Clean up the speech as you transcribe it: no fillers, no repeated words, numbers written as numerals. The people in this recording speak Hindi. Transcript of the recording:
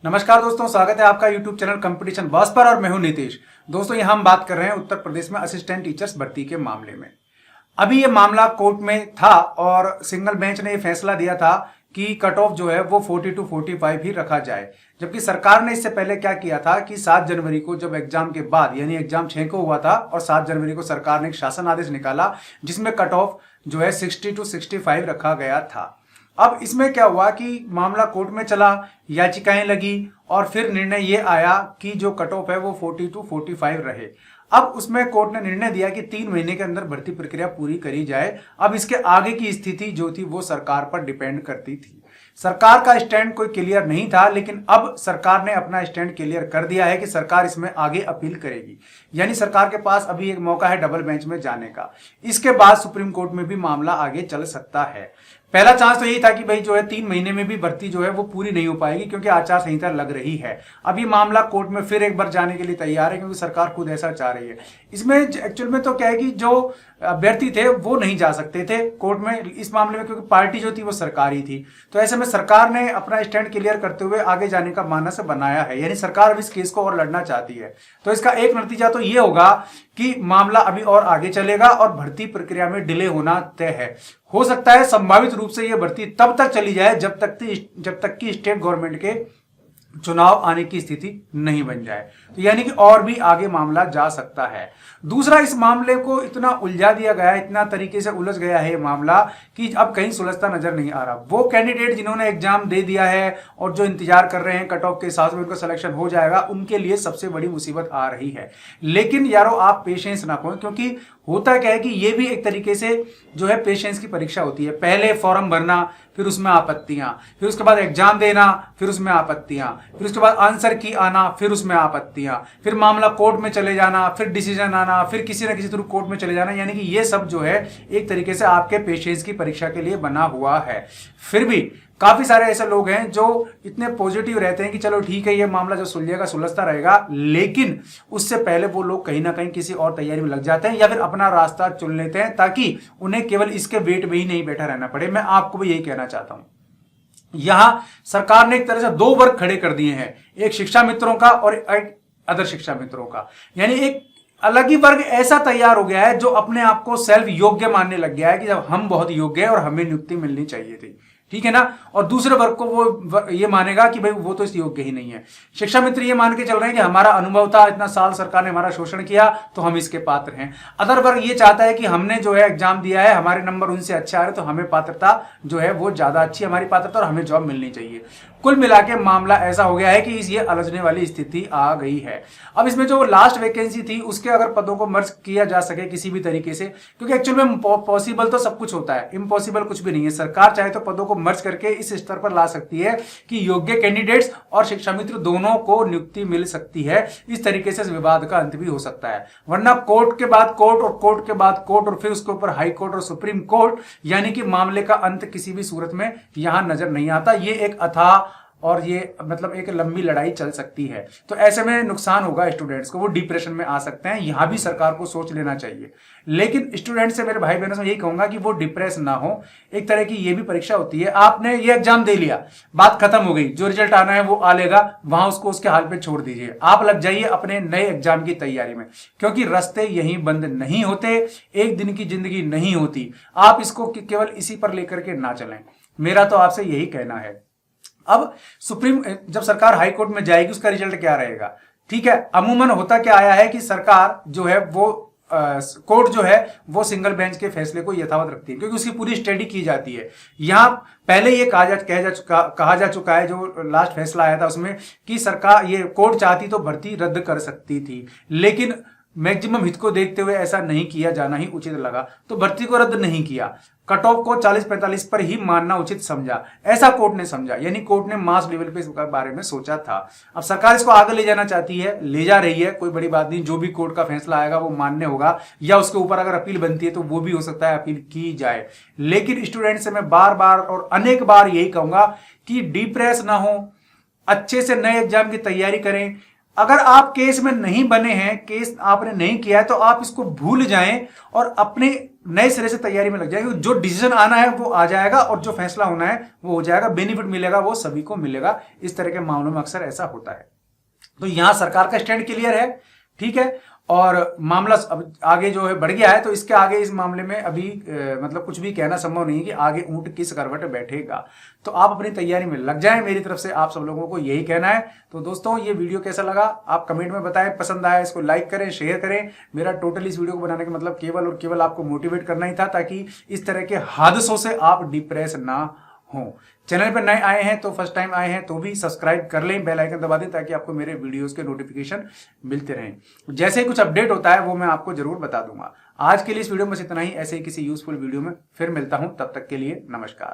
नमस्कार दोस्तों, स्वागत है आपका YouTube चैनल कंपटीशन बॉस पर और मैं हूं नीतीश। दोस्तों यहां हम बात कर रहे हैं उत्तर प्रदेश में असिस्टेंट टीचर्स भर्ती के मामले में। अभी ये मामला कोर्ट में था और सिंगल बेंच ने ये फैसला दिया था कि कट ऑफ जो है वो 40 to 45 ही रखा जाए। जबकि सरकार ने इससे पहले क्या किया था कि 7 जनवरी को जब एग्जाम के बाद यानी एग्जाम 6 को हुआ था और 7 जनवरी को सरकार ने एक शासन आदेश निकाला जिसमें कट ऑफ जो है 60 to 65 रखा गया था। अब इसमें क्या हुआ कि मामला कोर्ट में चला, याचिकाएं लगी और फिर निर्णय ये आया कि जो कट ऑफ है वो 40 to 45 रहे। अब उसमें कोर्ट ने निर्णय दिया कि 3 महीने के अंदर भर्ती प्रक्रिया पूरी करी जाए। अब इसके आगे की स्थिति जो थी वो सरकार पर डिपेंड करती थी। सरकार का स्टैंड कोई क्लियर नहीं था, लेकिन अब सरकार ने अपना स्टैंड क्लियर कर दिया है कि सरकार इसमें आगे अपील करेगी। यानी सरकार के पास अभी एक मौका है डबल बेंच में जाने का। इसके बाद सुप्रीम कोर्ट में भी मामला आगे चल सकता है। पहला चांस तो यही था कि भाई जो है 3 महीने में भी भर्ती जो है वो पूरी नहीं हो पाएगी क्योंकि आचार संहिता लग रही है। अभी मामला कोर्ट में फिर एक बार जाने के लिए तैयार है क्योंकि सरकार खुद ऐसा चाह रही है। इसमें एक्चुअल में तो क्या है कि जो अभ्यर्थी थे वो नहीं जा सकते थे कोर्ट में इस मामले में क्योंकि पार्टी जो थी वो सरकारी थी। तो ऐसे में सरकार ने अपना स्टैंड क्लियर करते हुए आगे जाने का मानस बनाया है, यानी सरकार अब इस केस को और लड़ना चाहती है। तो इसका एक नतीजा तो ये होगा कि मामला अभी और आगे चलेगा और भर्ती प्रक्रिया में डिले होना तय है। हो सकता है संभावित रूप से यह भर्ती तब तक चली जाए जब तक कि स्टेट गवर्नमेंट के चुनाव आने की स्थिति नहीं बन जाए। तो यानी कि और भी आगे मामला जा सकता है। दूसरा, इस मामले को इतना उलझा दिया गया है, इतना तरीके से उलझ गया है ये मामला कि अब कहीं सुलझता नजर नहीं आ रहा। वो कैंडिडेट जिन्होंने एग्जाम दे दिया है और जो इंतजार कर रहे हैं कट ऑफ के हिसाब से उनका सिलेक्शन हो जाएगा, उनके लिए सबसे बड़ी मुसीबत आ रही है। लेकिन यारो आप पेशेंस ना खोएं, क्योंकि होता क्या है कि ये भी एक तरीके से जो है पेशेंस की परीक्षा होती है। पहले फॉर्म भरना, फिर उसमें आपत्तियां, फिर उसके बाद एग्जाम देना, फिर उसमें आपत्तियां, फिर उसके बाद आंसर की आना, फिर उसमें आपत्तियां, फिर मामला कोर्ट में चले जाना, फिर डिसीजन आना, फिर किसी ना किसी थ्रू कोर्ट में चले जाना। यानी कि ये सब जो है एक तरीके से आपके पेशेंस की परीक्षा के लिए बना हुआ है। फिर भी काफी सारे ऐसे लोग हैं जो इतने पॉजिटिव रहते हैं कि चलो ठीक है ये मामला जो सुलझेगा सुलझता रहेगा, लेकिन उससे पहले वो लोग कहीं ना कहीं किसी और तैयारी में लग जाते हैं या फिर अपना रास्ता चुन लेते हैं ताकि उन्हें केवल इसके वेट में ही नहीं बैठा रहना पड़े। मैं आपको भी यही कहना चाहता हूं। यहां सरकार ने एक तरह से 2 वर्ग खड़े कर दिए हैं, एक शिक्षा मित्रों का और एक अदर शिक्षा मित्रों का। यानी एक अलग ही वर्ग ऐसा तैयार हो गया है जो अपने आप को सेल्फ योग्य मानने लग गया है कि जब हम बहुत योग्य हैं और हमें नियुक्ति मिलनी चाहिए थी, ठीक है ना। और दूसरे वर्ग को वो ये मानेगा कि भाई वो तो इस योग्य ही नहीं है। शिक्षा मित्र ये मान के चल रहे हैं कि हमारा अनुभव था, इतना साल सरकार ने हमारा शोषण किया तो हम इसके पात्र हैं। अदर वर्ग ये चाहता है कि हमने जो है एग्जाम दिया है, हमारे नंबर उनसे अच्छे आ रहे तो हमें पात्रता जो है वो ज्यादा अच्छी हमारी पात्रता और हमें जॉब मिलनी चाहिए। कुल मिला के मामला ऐसा हो गया है कि ये अलझने वाली स्थिति आ गई है। अब इसमें जो लास्ट वैकेंसी थी उसके अगर पदों को मर्ज किया जा सके किसी भी तरीके से, क्योंकि एक्चुअल में पॉसिबल तो सब कुछ होता है, इम्पॉसिबल कुछ भी नहीं है। सरकार चाहे तो पदों को मर्ज करके इस स्तर पर ला सकती है कि योग्य कैंडिडेट्स और शिक्षा मित्र दोनों को नियुक्ति मिल सकती है। इस तरीके से विवाद का अंत भी हो सकता है। वरना कोर्ट के बाद कोर्ट और कोर्ट के बाद कोर्ट और फिर उसके ऊपर हाई कोर्ट और सुप्रीम कोर्ट, यानी कि मामले का अंत किसी भी सूरत में यहां नजर नहीं आता। ये एक अथाह और ये मतलब एक लंबी लड़ाई चल सकती है। तो ऐसे में नुकसान होगा स्टूडेंट्स को, वो डिप्रेशन में आ सकते हैं। यहां भी सरकार को सोच लेना चाहिए। लेकिन स्टूडेंट से, मेरे भाई बहनों से यही कहूंगा कि वो डिप्रेस ना हो। एक तरह की ये भी परीक्षा होती है। आपने ये एग्जाम दे लिया, बात खत्म हो गई, जो रिजल्ट आना है वो आ लेगा, वहां उसको उसके हाल पे छोड़ दीजिए। आप लग जाइए अपने नए एग्जाम की तैयारी में, क्योंकि रास्ते यहीं बंद नहीं होते। एक दिन की जिंदगी नहीं होती। आप इसको केवल इसी पर लेकर के ना चलें। मेरा तो आपसे यही कहना है। अब सुप्रीम जब सरकार हाई कोर्ट में जाएगी उसका रिजल्ट क्या रहेगा, ठीक है। अमूमन होता क्या आया है कि सरकार जो है वो कोर्ट जो है वो सिंगल बेंच के फैसले को यथावत रखती है क्योंकि उसकी पूरी स्टडी की जाती है। यहां पहले ये कहा जा चुका है, जो लास्ट फैसला आया था उसमें, कि सरकार ये कोर्ट चाहती तो भर्ती रद्द कर सकती थी, लेकिन मैक्सिमम हित को देखते हुए ऐसा नहीं किया जाना ही उचित लगा, तो भर्ती को रद्द नहीं किया। कट ऑफ को 40-45 पर ही मानना उचित समझा, ऐसा कोर्ट ने समझा। यानी कोर्ट ने मास लेवल पे इसके बारे में सोचा था। अब सरकार इसको आगे ले जाना चाहती है, ले जा रही है, कोई बड़ी बात नहीं। जो भी कोर्ट का फैसला आएगा वो मान्य होगा, या उसके ऊपर अगर अपील बनती है तो वो भी हो सकता है अपील की जाए। लेकिन स्टूडेंट से मैं बार बार और अनेक बार यही कहूंगा कि डिप्रेस ना हो, अच्छे से नए एग्जाम की तैयारी करें। अगर आप केस में नहीं बने हैं, केस आपने नहीं किया है, तो आप इसको भूल जाएं और अपने नए सिरे से तैयारी में लग जाएंगे। जो डिसीजन आना है वो आ जाएगा और जो फैसला होना है वो हो जाएगा, बेनिफिट मिलेगा वो सभी को मिलेगा। इस तरह के मामलों में अक्सर ऐसा होता है। तो यहां सरकार का स्टैंड क्लियर है, ठीक है, और मामला अब आगे जो है बढ़ गया है, तो इसके आगे इस मामले में अभी मतलब कुछ भी कहना संभव नहीं है कि आगे ऊंट किस करवट बैठेगा। तो आप अपनी तैयारी में लग जाएं, मेरी तरफ से आप सब लोगों को यही कहना है। तो दोस्तों ये वीडियो कैसा लगा आप कमेंट में बताएं, पसंद आया इसको लाइक करें, शेयर करें। मेरा टोटल इस वीडियो को बनाने का मतलब केवल और केवल आपको मोटिवेट करना ही था, ताकि इस तरह के हादसों से आप डिप्रेस ना हो। चैनल पर नए आए हैं तो फर्स्ट टाइम आए हैं तो भी सब्सक्राइब कर लें, बेल आइकन दबा दें, ताकि आपको मेरे वीडियोस के नोटिफिकेशन मिलते रहें। जैसे ही कुछ अपडेट होता है वो मैं आपको जरूर बता दूंगा। आज के लिए इस वीडियो में इतना ही। ऐसे ही किसी यूजफुल वीडियो में फिर मिलता हूं, तब तक के लिए नमस्कार।